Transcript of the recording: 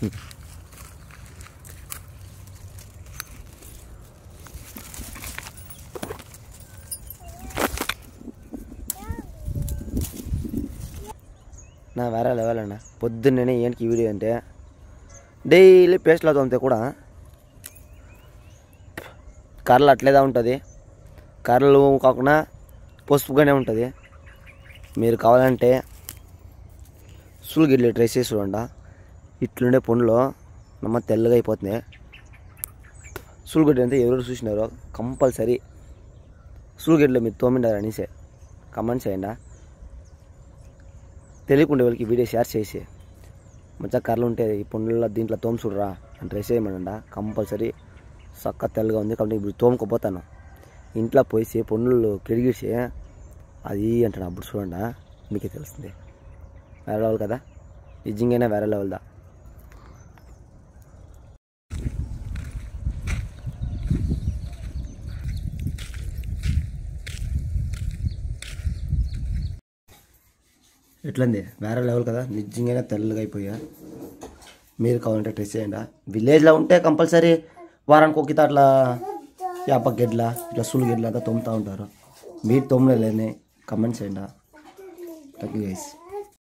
నా వేరే లెవెల్ అన్న. పొద్దున్నే ఏంటి ఈ వీడియో అంటే డైలీ పేస్ట్లో తోమితే కూడా కర్రలు అట్లేదా ఉంటుంది, కర్రలు కాకుండా పసుపుగానే ఉంటుంది. మీరు కావాలంటే సులుగిడ్లు ట్రై చేసి చూడండి. ఇట్లుండే పండ్లు నమ్మ తెల్లగా అయిపోతుంది. సులుగడ్డ అంటే ఎవరు చూసినారో కంపల్సరీ సులుగడ్డలో మీరు తోమిండారు అనేసి కమెంట్ చేయండి. తెలియకుండా వాళ్ళకి వీడియో షేర్ చేసి మంచిగా కర్రలు ఉంటే ఈ పండ్లలో దీంట్లో తోమి చూడరా అని ట్రై చేయమనండి. కంపల్సరీ చక్క తెల్లగా ఉంది కాబట్టి ఇప్పుడు తోముకోపోతాను. ఇంట్లో పోయి పండ్లు కిడిగిసి అది అంటాను. అప్పుడు చూడండి మీకే తెలుస్తుంది. వేరే లెవెల్ కదా, నిజంగానే వేరే లెవెల్దా. ఎట్లంది వేరే లెవెల్ కదా, నిజంగానే తెల్లగా అయిపోయా. మీరు కావాలంటే ట్రై చేయండి. విలేజ్లో ఉంటే కంపల్సరీ వారానికి ఒక అట్లా యాప గెడ్ల ఇట్లా సులు గెడ్ల అంతా తోముతూ ఉంటారు. మీరు తోమలేని కమెంట్ చేయండి. Thank you guys.